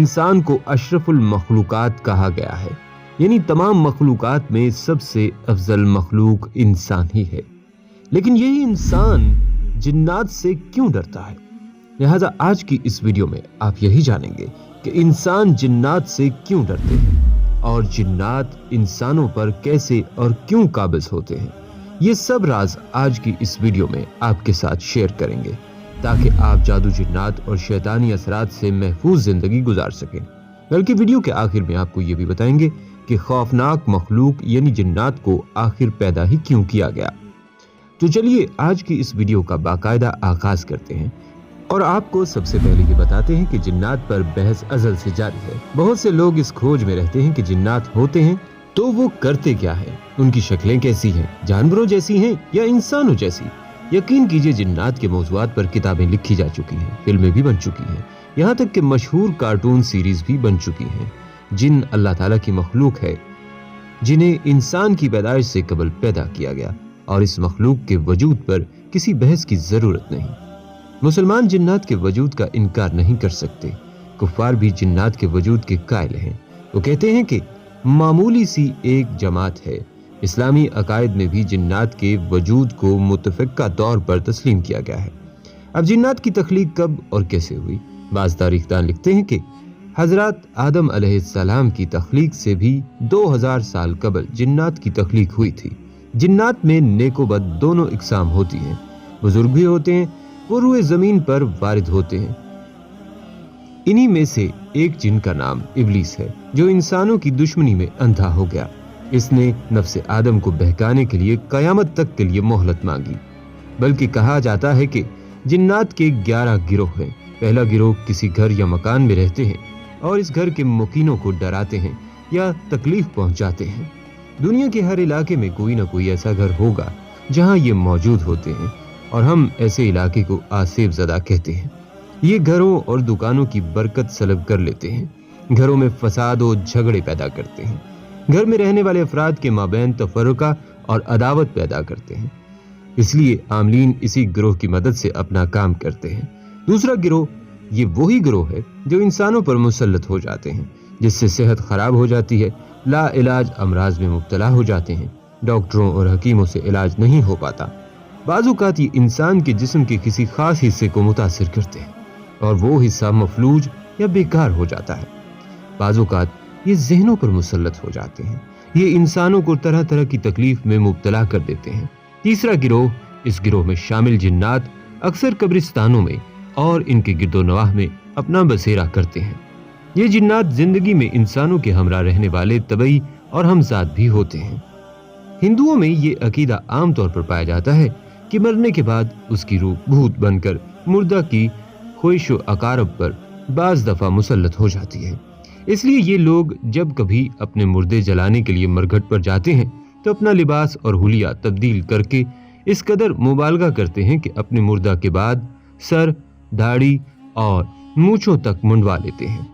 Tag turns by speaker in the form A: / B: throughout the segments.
A: इंसान को अशरफुल मखलूकात कहा गया है, यानी तमाम मखलूकात में सबसे अफजल मखलूक इंसान ही है। लेकिन यही इंसान जिन्नात से क्यों डरता है? लिहाजा आज की इस वीडियो में आप यही जानेंगे कि इंसान जिन्नात से क्यों डरते हैं और जिन्नात इंसानों पर कैसे और क्यों काबिज होते हैं। ये सब राज आज की इस वीडियो में आपके साथ शेयर करेंगे ताकि आप जादू, जिन्नात और शैतानी असरात से महफूज जिंदगी गुजार सकें। बल्कि वीडियो के आखिर में आपको ये भी बताएंगे कि खौफनाक मखलूक यानी जिन्नात को आखिर पैदा ही क्यों किया गया। तो चलिए आज की इस वीडियो का बाकायदा आगाज करते हैं और आपको सबसे पहले ये बताते हैं कि जिन्नात पर बहस अज़ल से जारी है। बहुत से लोग इस खोज में रहते हैं कि जिन्नात होते हैं तो वो करते क्या है, उनकी शक्लें कैसी हैं, जानवरों जैसी हैं या इंसानों जैसी। यकीन कीजिए जिन्नात के मौज़ूआत पर किताबें लिखी जा चुकी हैं, फिल्में भी बन चुकी हैं, यहाँ तक कि मशहूर कार्टून सीरीज भी बन चुकी हैं। जिन अल्लाह ताला की मखलूक है जिन्हें इंसान की पैदाइश से कबल पैदा किया गया और इस मखलूक के वजूद पर किसी बहस की जरूरत नहीं। मुसलमान जिन्नात के वजूद का इनकार नहीं कर सकते, कुफ्फार भी जिन्नात के वजूद के कायल हैं। वो कहते हैं कि मामूली सी एक जमात है। इस्लामी अकायद में भी जिन्नात के वजूद को मुतफ़क्का तौर पर तस्लीम किया गया है। अब जिन्नात की तख्लीक कब और कैसे हुई? बाज़ तारीख़दान लिखते हैं कि हज़रत आदम अलैहिस्सलाम की तख्लीक से भी 2000 साल कबल जिन्नात की तख्लीक हुई थी। जिन्नात में नेको बद दोनों इकसाम होती हैं। बुजुर्ग भी होते हैं, वो रूए ज़मीन पर वारिद होते हैं। इन्हीं में से एक जिन का नाम इब्लीस है, जो इंसानों की दुश्मनी में अंधा हो गया। इसने नफ्से आदम को बहकाने के लिए कयामत तक के लिए मोहलत मांगी। बल्कि कहा जाता है कि जिन्नात के 11 गिरोह हैं। पहला गिरोह किसी घर या मकान में रहते हैं और इस घर के मुकीनों को डराते हैं या तकलीफ पहुंचाते हैं। दुनिया के हर इलाके में कोई ना कोई ऐसा घर होगा जहां ये मौजूद होते हैं और हम ऐसे इलाके को आसेब ज़दा कहते हैं। ये घरों और दुकानों की बरकत सलब कर लेते हैं, घरों में फसाद और झगड़े पैदा करते हैं, घर में रहने वाले अफराद के माबैन तफर्रुका और अदावत पैदा करते हैं। इसलिए आमलीन इसी गिरोह की मदद से अपना काम करते हैं। दूसरा गिरोह ये वही गिरोह है जो इंसानों पर मुसल्लत हो जाते हैं, जिससे सेहत खराब हो जाती है, ला इलाज अमराज में मुब्तला हो जाते हैं, डॉक्टरों और हकीमों से इलाज नहीं हो पाता। बाज़-औक़ात ये इंसान के जिस्म के किसी खास हिस्से को मुतासिर करते हैं और वो हिस्सा मफलूज या बेकार हो जाता है। बाज़-औक़ात ये ज़हनों पर मुसल्लत हो जाते हैं, ये इंसानों को तरह तरह की तकलीफ में मुब्तला कर देते हैं। तीसरा गिरोह, इस गिरोह में शामिल जिन्नात अक्सर कब्रिस्तानों में और इनके गिरदोनवाह में अपना बसेरा करते हैं। ये जिन्नात जिंदगी में इंसानों के हमरा रहने वाले तबई और हमजाद भी होते हैं। हिंदुओं में ये अकीदा आम तौर पर पाया जाता है कि मरने के बाद उसकी रूह भूत बनकर मुर्दा की ख्वाहिश व अकारब पर बाज़ दफ़ा मुसल्लत हो जाती है। इसलिए ये लोग जब कभी अपने मुर्दे जलाने के लिए मरघट पर जाते हैं तो अपना लिबास और हुलिया तब्दील करके इस कदर मुबालगा करते हैं कि अपने मुर्दा के बाद सर, दाढ़ी और मूंछों तक मुंडवा लेते हैं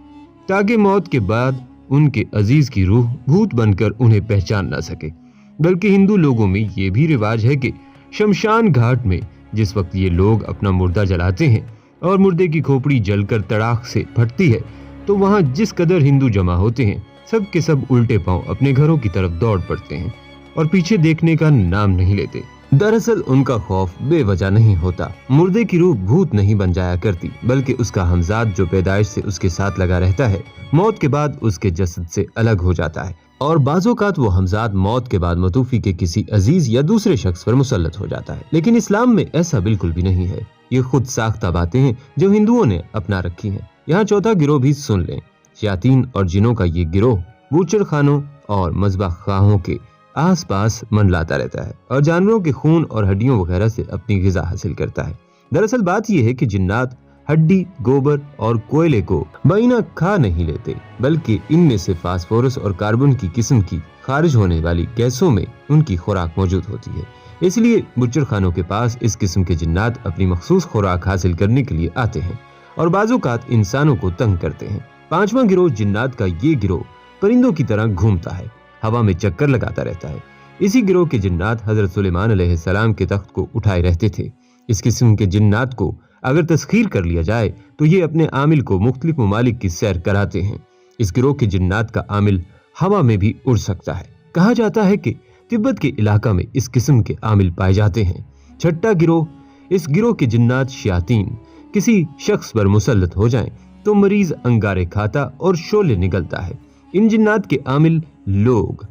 A: ताकि मौत के बाद उनके अजीज की रूह भूत बनकर उन्हें पहचान ना सके। बल्कि हिंदू लोगों में ये भी रिवाज है कि शमशान घाट में जिस वक्त ये लोग अपना मुर्दा जलाते हैं और मुर्दे की खोपड़ी जलकर तड़ाक से फटती है तो वहाँ जिस कदर हिंदू जमा होते हैं सब के सब उल्टे पांव अपने घरों की तरफ दौड़ पड़ते हैं और पीछे देखने का नाम नहीं लेते। दरअसल उनका खौफ बेवजह नहीं होता। मुर्दे की रूह भूत नहीं बन जाया करती, बल्कि उसका हमजाद जो पैदाइश से उसके साथ लगा रहता है मौत के बाद उसके जसद से अलग हो जाता है और बाज़-औक़ात वो हमजाद मौत के बाद मतूफी के किसी अजीज या दूसरे शख्स पर मुसल्लत हो जाता है। लेकिन इस्लाम में ऐसा बिल्कुल भी नहीं है। ये खुद साख्ता बातें हैं जो हिंदुओं ने अपना रखी हैं। यहाँ चौथा गिरोह भी सुन लें। शयातीन और जिनों का ये गिरोह बूचड़ खानों और मज़बह खाहों के आस पास मंडलाता रहता है और जानवरों के खून और हड्डियों वगैरह से अपनी ग़िज़ा हासिल करता है। दरअसल बात यह है कि जिन्नात हड्डी, गोबर और कोयले को बैना खा नहीं लेते, बल्कि इनमें से फास्फोरस और कार्बन की किस्म की खारिज होने वाली गैसों में उनकी खुराक मौजूद होती है। इसलिए बुच्चड़ खानों के पास इस किस्म के जिन्नात अपनी मखसूस खुराक हासिल करने के लिए आते हैं और बाज़-औक़ात इंसानों को तंग करते हैं। पांचवां गिरोह जिन्नात का ये गिरोह परिंदों की तरह घूमता है, हवा में चक्कर लगाता रहता है। इसी गिरोह के जिन्नात हजरत सुलेमान अलैहिस्सलाम के तख्त को उठाए रहते थे। इस किस्म के जिन्नात को अगर तस्खीर कर लिया जाए तो ये अपने आमिल को मुख्तलिफ ममालिक की सैर कराते हैं। इस गिरोह के जिन्नात का आमिल हवा में भी उड़ सकता है। कहा जाता है कि तिब्बत के इलाका में इस किस्म के आमिल पाए जाते हैं। छठा गिरोह, इस गिरोह के जिन्नात शयातीन किसी शख्स पर मुसल्लत हो जाएं तो मरीज अंगारे खाता और शोले निकलता है। इन जिन्नात के आमिल लोग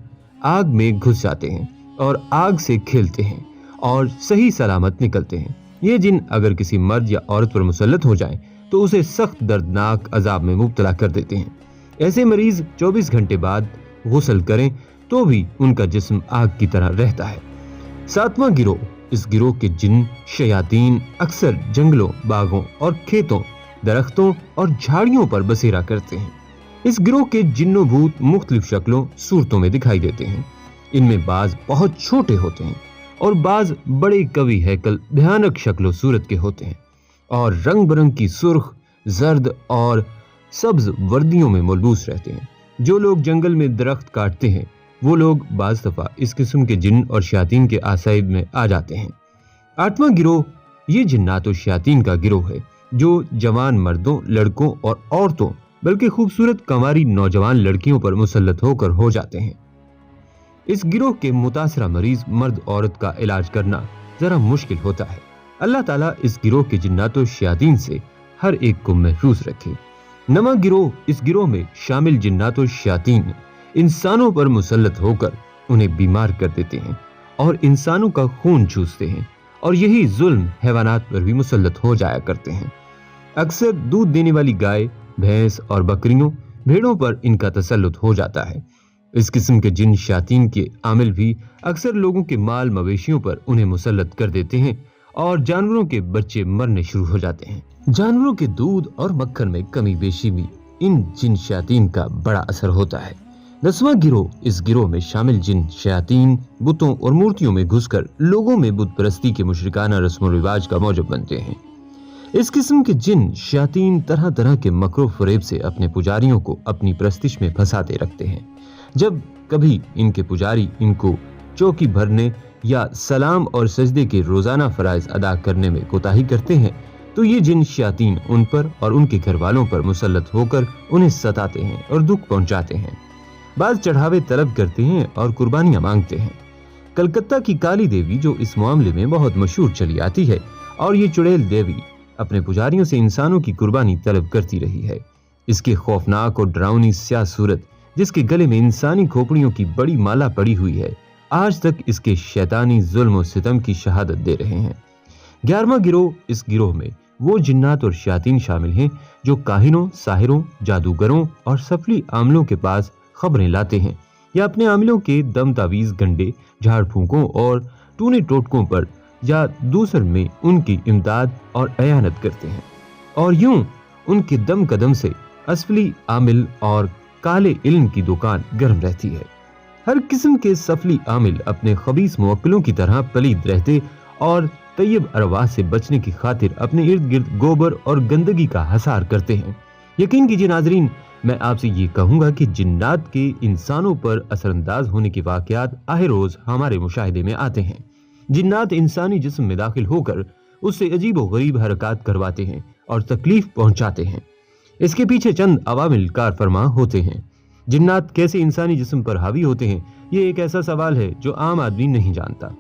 A: आग में घुस जाते हैं और आग से खेलते हैं और सही सलामत निकलते हैं। ये जिन अगर किसी मर्द या औरत पर मुसल्लत हो जाएं तो उसे सख्त दर्दनाक अजाब में मुब्तला कर देते हैं। ऐसे मरीज 24 घंटे बाद गुस्ल करें तो भी उनका जिस्म आग की तरह रहता है। सातवां गिरोह, इस गिरोह के जिन शयातीन अक्सर जंगलों, बागों और खेतों, दरख्तों और झाड़ियों पर बसेरा करते हैं। इस गिरोह के जिन्नो भूत मुख्तलिफ शक्लों सूरतों में दिखाई देते हैं। इनमें बाज बहुत छोटे होते हैं और बाज बड़े कवि हैकल भयानक शक्लो सूरत के होते हैं और रंग बिरंग की सुर्ख, जर्द और सब्ज वर्दियों में मलबूस रहते हैं। जो लोग जंगल में दरख्त काटते हैं वो लोग बाज दफा इस किस्म के जिन और शयातीन के आसाइब में आ जाते हैं। आठवां गिरोह, ये जिन्नात और शयातीन का गिरोह है जो जवान मर्दों, लड़कों और औरतों बल्कि खूबसूरत कंवारी नौजवान लड़कियों पर मुसल्लत होकर हो जाते हैं। इस गिरोह के मुतासरा मरीज मर्द औरत का इलाज करना जरा मुश्किल होता है। अल्लाह ताला इस गिरोह के जिन्नात और शयातीन से हर एक को महफूज रखे। नवां गिरोह, इस गिरोह में शामिल जिन्नात और शयातीन इंसानों पर मुसल्लत होकर उन्हें बीमार कर देते हैं और इंसानों का खून चूसते हैं और यही जुल्म हैवानात पर भी मुसल्लत हो जाया करते हैं। अक्सर दूध देने वाली गाय, भैंस और बकरियों, भेड़ों पर इनका तसल्लुत हो जाता है। इस किस्म के जिन शयातीन के आमिल भी अक्सर लोगों के माल मवेशियों पर उन्हें मुसल्लत कर देते हैं और जानवरों के बच्चे मरने शुरू हो जाते हैं। जानवरों के दूध और मक्खन में कमी बेशी भी इन जिन शयातीन का बड़ा असर होता है। 10वां गिरोह, इस गिरोह में शामिल जिन शयातीन बुतों और मूर्तियों में घुसकर लोगों में बुत परस्ती के मुशरिकाना रस्म रिवाज का मौजब बनते हैं। इस किस्म के जिन शयातीन तरह तरह के मकरो फरेब से अपने पुजारियों को अपनी प्रस्तिश में फंसाते रखते हैं। जब कभी इनके पुजारी इनको चौकी भरने या सलाम और सजदे के रोजाना फराइज अदा करने में कोताही करते हैं तो ये जिन शयातीन उन पर और उनके घर वालों पर मुसल्लत होकर उन्हें सताते हैं और दुख पहुंचाते हैं। बाद चढ़ावे तलब करते हैं और कुर्बानियां मांगते हैं। कलकत्ता की काली देवी जो इस मामले में बहुत मशहूर चली आती है और ये चुड़ैल देवी अपने पुजारियों से इंसानों की कुर्बानी तलब करती रही है। इसकी खौफनाक और डरावनी स्याह सूरत, जिसके गले में इंसानी खोपड़ियों की बड़ी माला पड़ी हुई है, आज तक इसके शैतानी जुल्म और सितम की शहादत दे रहे हैं। 11वां गिरोह, इस गिरोह में वो जिन्नात और शयातीन शामिल हैं जो काहिनों, साहिरों, जादूगरों और सफली आमलों के पास खबरें लाते हैं या अपने आमिलों के दम तावीज, गंडे, झाड़ फूकों और टूने टोटकों पर या दूसर में उनकी इमदाद और अयानत करते हैं और यूं उनके दम कदम से असफली आमिल और काले इल्म की दुकान गर्म रहती है। हर किस्म के सफली आमिल अपने खबीस मुवक्किलों की तरह पलीद रहते और तैयब अरवाह से बचने की खातिर अपने इर्द गिर्द गोबर और गंदगी का हसार करते हैं। यकीन कीजिए नाजरीन, मैं आपसे ये कहूंगा कि जिन्नात के इंसानों पर असरअंदाज होने के वाकयात आए रोज हमारे मुशाहिदे में आते हैं। जिन्नात इंसानी जिस्म में दाखिल होकर उससे अजीब व गरीब हरकत करवाते हैं और तकलीफ पहुंचाते हैं। इसके पीछे चंद अवामिल कार फरमा होते हैं। जिन्नात कैसे इंसानी जिस्म पर हावी होते हैं, ये एक ऐसा सवाल है जो आम आदमी नहीं जानता।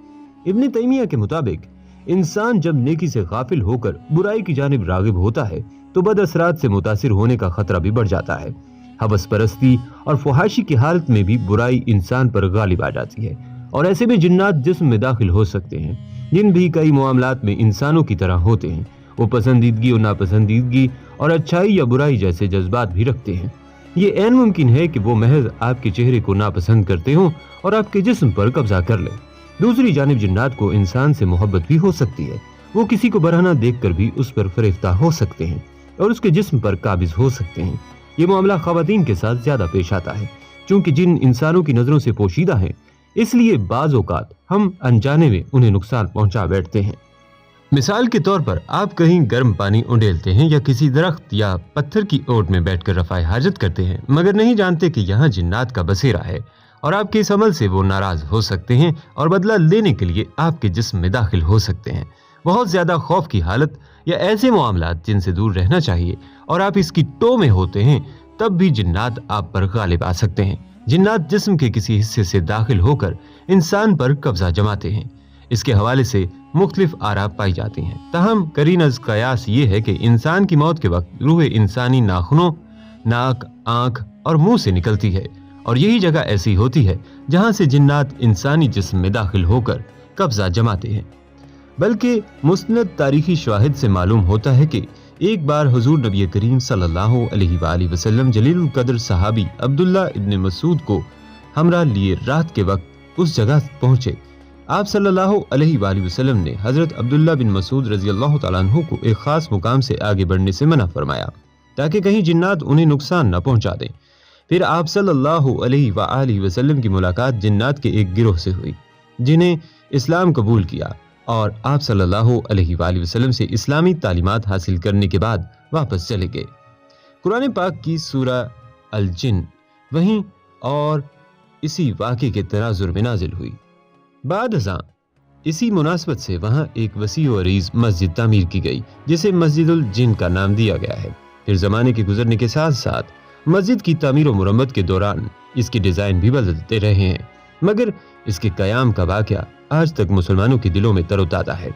A: इब्न तैमिया के मुताबिक इंसान जब नेकी से गाफिल होकर बुराई की जानिब रागिब होता है तो बद असरात से मुतासिर होने का खतरा भी बढ़ जाता है। हवस परस्ती और फुहाशी की हालत में भी बुराई इंसान पर गालिब आ जाती है और ऐसे में जिन्नात जिस्म में दाखिल हो सकते हैं। जिन भी कई मामलात में इंसानों की तरह होते हैं, वो पसंदीदगी और नापसंदीदगी और अच्छाई या बुराई जैसे जज्बात भी रखते हैं। ये ऐन मुमकिन है कि वो महज आपके चेहरे को नापसंद करते हों और आपके जिस्म पर कब्जा कर लें। दूसरी जानिब जिन्नात को इंसान से मोहब्बत भी हो सकती है। वो किसी को बरहना देखकर भी उस पर फरेफ्ता हो सकते हैं और उसके जिस्म पर काबिज हो सकते हैं। ये मामला खवातीन के साथ ज्यादा पेश आता है क्योंकि जिन इंसानों की नजरों से पोशीदा है, इसलिए बाज़ औक़ात हम अनजाने में उन्हें नुकसान पहुंचा बैठते हैं। मिसाल के तौर पर आप कहीं गर्म पानी उंडेलते हैं या किसी दरख्त या पत्थर की ओट में बैठकर रफ़ाए हाजत करते हैं, मगर नहीं जानते कि यहाँ जिन्नात का बसेरा है और आपके इस अमल से वो नाराज हो सकते हैं और बदला लेने के लिए आपके जिस्म में दाखिल हो सकते हैं। बहुत ज्यादा खौफ की हालत या ऐसे मामलात जिनसे दूर रहना चाहिए और आप इसकी टो में होते हैं, तब भी जिन्नात आप पर गालिब आ सकते हैं। जिन्नात जिस्म के किसी हिस्से से दाखिल होकर इंसान पर कब्जा जमाते हैं। इसके हवाले से मुख्तलिफ आरा पाई जाती हैं। ताहम करीनज कयास ये है कि इंसान की मौत के वक्त रूह इंसानी नाखूनों, नाक, आंख और मुंह से निकलती है और यही जगह ऐसी होती है जहां से जिन्नात इंसानी जिस्म में दाखिल होकर कब्जा जमाते हैं। बल्कि मुस्नद तारीखी शवाहिद से मालूम होता है कि एक बार हुजूर नबी करीम सल्लल्लाहु अलैहि वसल्लम जलीलुल कद्र सहाबी अब्दुल्ला इब्न मसूद को हमरा लिए रात के वक्त उस जगह पहुंचे। आप सल्लल्लाहु अलैहि वसल्लम ने हजरत अब्दुल्ला बिन मसूद रजी अल्लाह तआला अन्हु को एक खास मुकाम से आगे बढ़ने से मना फरमाया ताकि कहीं जिन्नात उन्हें नुकसान न पहुंचा दें। फिर आप सल्लल्लाहु अलैहि वसल्लम की मुलाकात जिन्नात के एक गिरोह से हुई जिन्हें इस्लाम कबूल किया और आप सल्लल्लाहु अलैहि वसल्लम से इस्लामी तालीमात हासिल करने के बाद वापस चले गए। कुरान पाक की सूरा अल जिन वहीं और इसी वाक़े के तनाजुर में नाजिल हुई। बाद अज़ां इसी मुनासबत से वहाँ एक वसी व अरीज़ मस्जिद तामीर की गई जिसे मस्जिदुल जिन का नाम दिया गया है। फिर ज़माने के गुजरने के साथ साथ मस्जिद की तामीर व मुरम्मत के दौरान इसके डिज़ाइन भी बदलते रहे हैं, मगर इसके क़याम का वाक़या आज तक मुसलमानों के दिलों में तरोताज़ा है।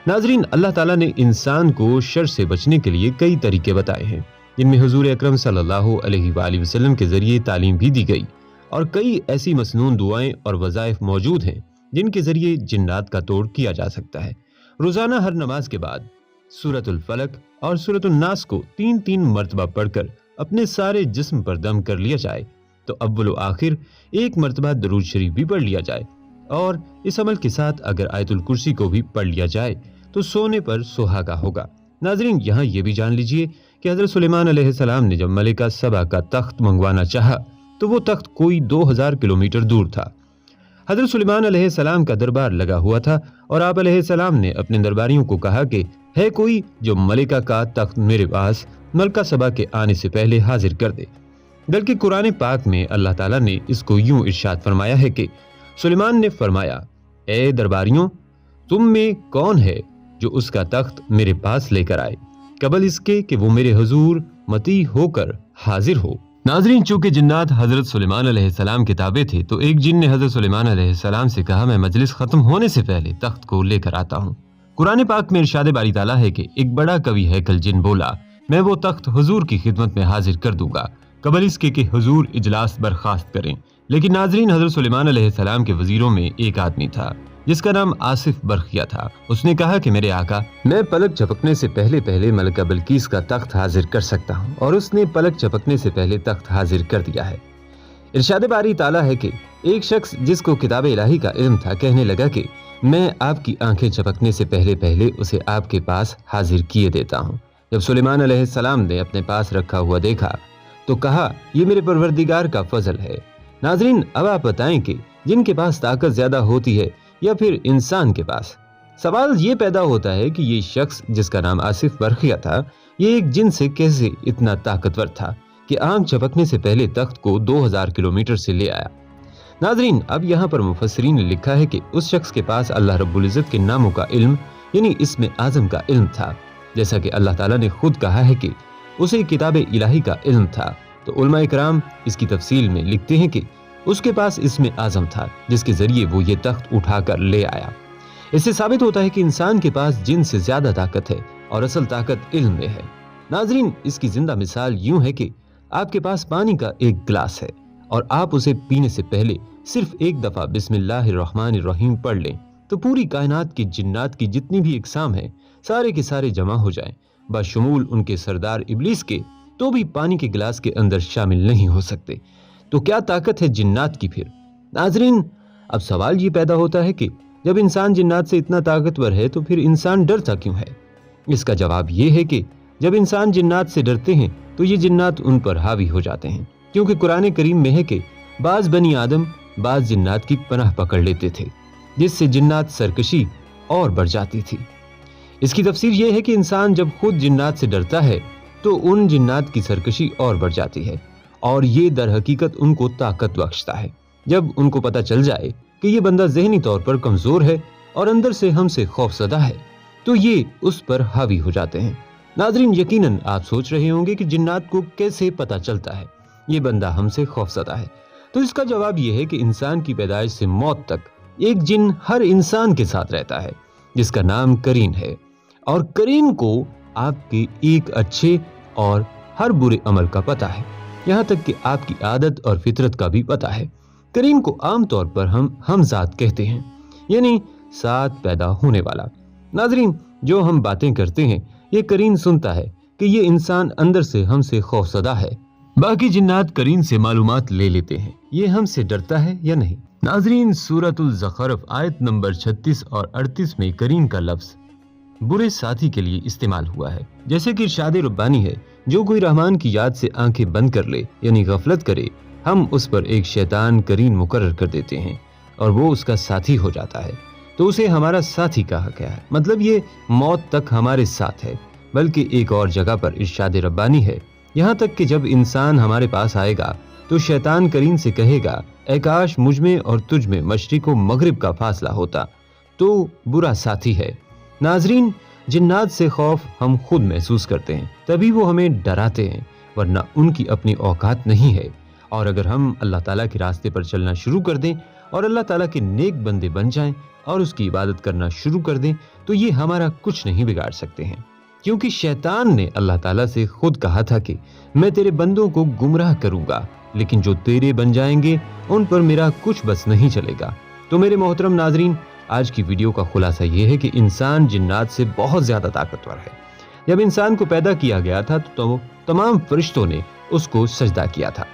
A: नाज़रीन, अल्लाह ताला ने इंसान को शर से बचने के लिए कई तरीके बताए हैं, जिनमें हुजूर अकरम सल्लल्लाहु अलैहि वसल्लम के ज़रिए तालीम भी दी गई और कई ऐसी मसनून दुआएं और वज़ाइफ मौजूद हैं जिनके ज़रिए जिन्नात का तोड़ किया जा सकता है। रोज़ाना हर नमाज के बाद सूरतुल फलक और सूरतुल नास को 3-3 मरतबा पढ़कर अपने सारे जिस्म पर दम कर लिया जाए तो अव्वल व आखिर एक मरतबा दरूद शरीफ भी पढ़ लिया जाए और इस अमल के साथ अगर आयतुल कुर्सी को भी पढ़ लिया जाए तो सोने पर सुहागा होगा। नाज़रीन, यहाँ ये भी जान लीजिए कि हज़रत सुलेमान अलैहिस्सलाम ने जब मलिका सबा का तख्त मंगवाना चाहा तो वो तख्त कोई 2000 किलोमीटर दूर था। हज़रत सुलेमान अलैहिस्सलाम का दरबार लगा हुआ था और आप अलैहिस्सलाम ने अपने दरबारियों को कहा कि है कोई जो मलिका का तख्त मेरे पास मलका सबा के आने से पहले हाजिर कर दे। बल्कि कुरान पाक में अल्लाह ताला ने इसको यूं इरशाद फरमाया है कि सुलेमान ने फरमाया, ए दरबारियों, तुम में कौन है जो उसका तख्त मेरे पास लेकर आए कबल इसके कि वो मेरे हुजूर मती होकर हाजिर हो। नाज़रीन, चूंकि जिन्नात हजरत सुलेमान अलैहिस्सलाम के ताबे थे तो एक जिन ने हजरत सुलेमान अलैहिस्सलाम से कहा, मैं मजलिस खत्म होने से पहले तख्त को लेकर आता हूँ। कुरान पाक में इरशाद बारी ताला है कि एक बड़ा कवि हैकल जिन बोला, मैं वो तख्त हुजूर की खिदमत में हाजिर कर दूंगा कबल इसके कि हुजूर इजलास बर्खास्त करें। लेकिन नाज़रीन, हजरत सुलेमान अलैहिस्सलाम के वजीरों में एक आदमी था जिसका नाम आसिफ बरखिया था। उसने कहा कि मेरे आका, मैं पलक झपकने से पहले पहले मलका बल्कीस का तख्त हाजिर कर सकता हूँ, और उसने पलक झपकने से पहले तख्त हाजिर कर दिया है। इरशाद बारी ताला है कि एक शख्स जिसको किताब इलाही का इल्म था कहने लगा कि मैं आपकी आंखें झपकने से पहले पहले उसे आपके पास हाजिर किए देता हूँ। जब सुलेमान अलैहिस्सलाम ने अपने पास रखा हुआ देखा तो कहा, ये मेरे परवरदिगार का फजल है। नाज़रीन, अब आप बताएं कि जिनके पास ताकत ज्यादा होती है या फिर इंसान के पास? सवाल ये पैदा होता है कि ये शख्स जिसका नाम आसिफ बरखिया था, ये एक जिन से कैसे इतना ताकतवर था कि आंख झपकने से पहले तख्त को 2000 किलोमीटर से ले आया। नाज़रीन, अब यहाँ पर मुफस्सिरीन ने लिखा है कि उस शख्स के पास अल्लाह रब्बुल इज़्ज़त के नामों का इल्म यानी इस्म आज़म का इल्म था, जैसा कि अल्लाह ताला ने खुद कहा है कि उसे किताब इलाही का इल्म था। तो उलमा इकराम इसकी तफसील में लिखते हैं कि उसके पास इस्म आज़म था जिसके जरिए वो ये तख्त उठाकर ले आया। इससे साबित होता है कि इंसान के पास जिन से ज्यादा ताकत है और असल ताकत इल्म में है। नाज़रीन, इसकी जिंदा मिसाल यूं है कि आपके पास पानी का एक गिलास है और आप उसे पीने से पहले सिर्फ एक दफा बिस्मिल्लाहिर्रहमानिर्रहीम पढ़ लें तो पूरी कायनात की जिन्नात की जितनी भी इकसाम है सारे के सारे जमा हो जाएं, बशमूल उनके सरदार इब्लीस के, तो भी पानी के गिलास के अंदर शामिल नहीं हो सकते। तो क्या ताकत है जिन्नात की फिर? नाज़रीन, अब सवाल ये पैदा होता है कि जब इंसान जिन्नात से इतना ताकतवर है तो फिर इंसान डरता क्यों है? इसका जवाब ये है कि जब इंसान जिन्नात से डरते हैं तो ये जिन्नात उन पर हावी हो जाते हैं, क्योंकि कुरान करीम में है कि बाज बनी आदम बाज जिन्नात की पनाह पकड़ लेते थे, जिससे जिन्नात सरकशी और बढ़ जाती थी। इसकी तफसीर ये है कि इंसान जब खुद जिन्नात से डरता है तो उन जिन्नात की सरकशी और बढ़ जाती है और ये दर हकीकत उनको ताकत बख्शता है। जब उनको पता चल जाए कि ये बंदा ज़हनी तौर पर कमज़ोर है और अंदर से हमसे खौफज़दा है तो ये उस पर हावी हो जाते हैं। नाजरीन, यकीनन आप सोच रहे होंगे कि जिन्नात को कैसे पता चलता है ये बंदा हमसे खौफज़दा है। तो इसका जवाब ये है कि इंसान की पैदाइश से मौत तक एक जिन हर इंसान के साथ रहता है जिसका नाम करीन है, और करीन को आपके एक अच्छे और हर बुरे अमल का पता है, यहाँ तक कि आपकी आदत और फितरत का भी पता है। करीन को आमतौर पर हम हमजाद कहते हैं, यानी साथ पैदा होने वाला। नाजरीन, जो हम बातें करते हैं ये करीन सुनता है कि ये इंसान अंदर से हमसे खौफज़दा है। बाकी जिन्नात करीन से मालूमात ले लेते हैं ये हमसे डरता है या नहीं। नाजरीन, सूरतुल ज़खरफ आयत नंबर 36 और 38 में करीन का लफ्ज़ बुरे साथी के लिए इस्तेमाल हुआ है। जैसे कि इरशाद रब्बानी है, जो कोई रहमान की याद से आंखें बंद कर ले यानी गफलत करे, हम उस पर एक शैतान करीन मुकर्रर कर देते हैं और वो उसका साथी हो जाता है, तो उसे हमारा साथी कहा गया है। मतलब ये मौत तक हमारे साथ है। बल्कि एक और जगह पर इरशाद रब्बानी है, यहाँ तक कि जब इंसान हमारे पास आएगा तो शैतान करीन से कहेगा, ऐ काश मुझ में और तुझ में मशरिक व मगरिब का फासला होता, तो बुरा साथी है। नाजरीन, जिन्नात से खौफ हम खुद महसूस करते हैं, तभी वो हमें डराते हैं, वरना उनकी अपनी औकात नहीं है। और अगर हम अल्लाह ताला के रास्ते पर चलना शुरू कर दें और अल्लाह ताला के नेक बंदे बन जाएं और उसकी इबादत करना शुरू कर दें, तो ये हमारा कुछ नहीं बिगाड़ सकते हैं। क्योंकि शैतान ने अल्लाह ताला से खुद कहा था कि मैं तेरे बंदों को गुमराह करूंगा, लेकिन जो तेरे बन जाएंगे उन पर मेरा कुछ बस नहीं चलेगा। तो मेरे मोहतरम नाजरीन, आज की वीडियो का खुलासा ये है कि इंसान जिन्नात से बहुत ज्यादा ताकतवर है। जब इंसान को पैदा किया गया था तो तमाम फरिश्तों ने उसको सजदा किया था।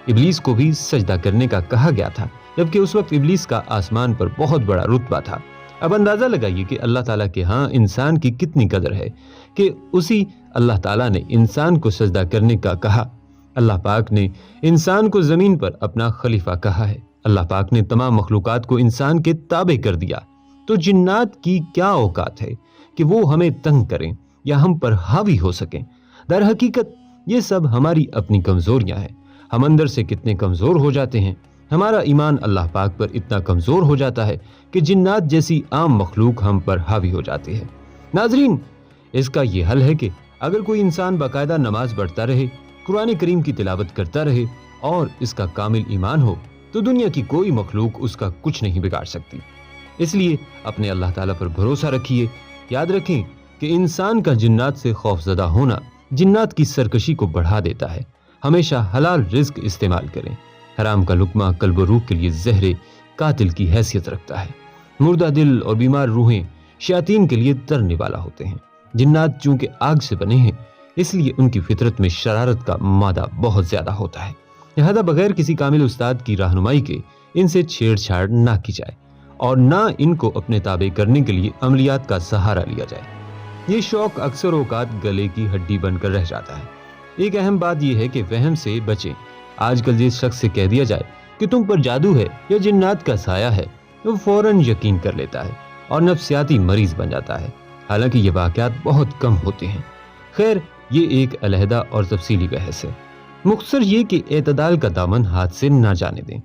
A: इब्लीस को भी सजदा करने का कहा गया था, जबकि उस वक्त इब्लीस का आसमान पर बहुत बड़ा रुतबा था। अब अंदाजा लगाइए कि अल्लाह ताला के यहाँ इंसान की कितनी कदर है कि उसी अल्लाह ताला ने इंसान को सजदा करने का कहा। अल्लाह पाक ने इंसान को जमीन पर अपना खलीफा कहा है। अल्लाह पाक ने तमाम मखलूकात को इंसान के ताबे कर दिया। तो जिन्नात की क्या औकात है कि वो हमें तंग करें या हम पर हावी हो सकें। दर हकीकत ये सब हमारी अपनी कमजोरियां हैं। हम अंदर से कितने कमजोर हो जाते हैं। हमारा ईमान अल्लाह पाक पर इतना कमजोर हो जाता है कि जिन्नात जैसी आम मखलूक हम पर हावी हो जाती है। नाजरीन, इसका ये हल है कि अगर कोई इंसान बाकायदा नमाज पढ़ता रहे, कुरान करीम की तिलावत करता रहे और इसका कामिल ईमान हो, तो दुनिया की कोई मखलूक उसका कुछ नहीं बिगाड़ सकती। इसलिए अपने अल्लाह ताला पर भरोसा रखिए। याद रखें कि इंसान का जिन्नात से खौफजदा होना जिन्नात की सरकशी को बढ़ा देता है। हमेशा हलाल रिज्क इस्तेमाल करें। हराम का लुक्मा कल्ब और रूह के लिए जहरे कातिल की हैसियत रखता है। मुर्दा दिल और बीमार रूहें शयातीन के लिए तरने वाला होते हैं। जिन्नात चूंकि आग से बने हैं, इसलिए उनकी फितरत में शरारत का मादा बहुत ज्यादा होता है। लिहाजा बगैर किसी कामिल उस्ताद की रहनुमाई के इनसे छेड़छाड़ ना की जाए और ना इनको अपने ताबे करने के लिए अमलियात का सहारा लिया जाए। ये शौक अक्सर औकात गले की हड्डी बनकर रह जाता है। एक अहम बात यह है कि वहम से बचें। आजकल जिस शख्स से कह दिया जाए कि तुम पर जादू है या जिन्नात का साया है, वो फौरन यकीन कर लेता है और नफ्सियाती मरीज बन जाता है। हालांकि ये वाकयात बहुत कम होते हैं। खैर, ये एक अलहदा और तफसीली बहस है। मुख्तसर ये कि एतदाल का दामन हाथ से ना जाने दें।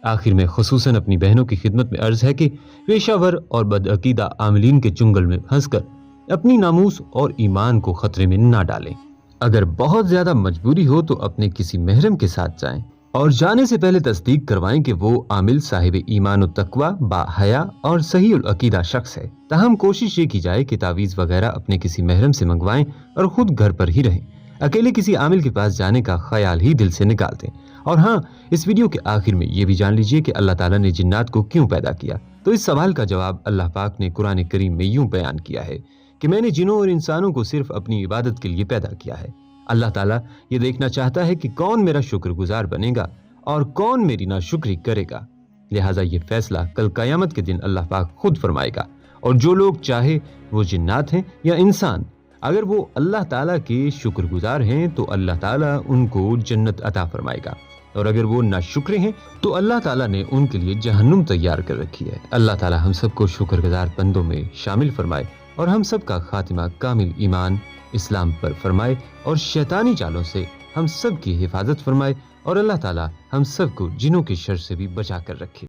A: आखिर में खुसूसन अपनी बहनों की खिदमत में अर्ज है कि पेशावर और बदअकीदा आमिलीन के चुंगल में फंसकर अपनी नामूस और ईमान को खतरे में ना डालें। अगर बहुत ज्यादा मजबूरी हो तो अपने किसी महरम के साथ जाएं और जाने से पहले तस्दीक करवाएं कि वो आमिल साहिब ईमान और तकवा, बाहया और सही उल अकीदा शख्स है। ताहम कोशिश ये की जाए कि तावीज़ वगैरह अपने किसी महरम से मंगवाएं और खुद घर पर ही रहें। अकेले किसी आमिल के पास जाने का ख्याल ही दिल से निकाल दें। और हाँ, इस वीडियो के आखिर में ये भी जान लीजिए कि अल्लाह ताला ने जिन्नात को क्यों पैदा किया। तो इस सवाल का जवाब अल्लाह पाक ने कुरान करीम में यूं बयान किया है कि मैंने जिनों और इंसानों को सिर्फ अपनी इबादत के लिए पैदा किया है। अल्लाह ताला ये देखना चाहता है कि कौन मेरा शुक्रगुजार बनेगा और कौन मेरी नाशुक्री करेगा। लिहाजा ये फैसला कल क़यामत के दिन अल्लाह पाक खुद फरमाएगा। और जो लोग चाहे वो जिन्नात हैं या इंसान, अगर वो अल्लाह ताला के शुक्रगुजार हैं तो अल्लाह ताला उनको जन्नत अता फरमाएगा, और अगर वो नाशुक्र हैं तो अल्लाह ताला ने उनके लिए जहन्नुम तैयार कर रखी है। अल्लाह ताला हम सबको शुक्रगुजार बंदों में शामिल फरमाए और हम सब का खातिमा कामिल ईमान इस्लाम पर फरमाए और शैतानी चालों से हम सब की हिफाजत फरमाए और अल्लाह ताला हम सब को जिनों की शर से भी बचा कर रखे।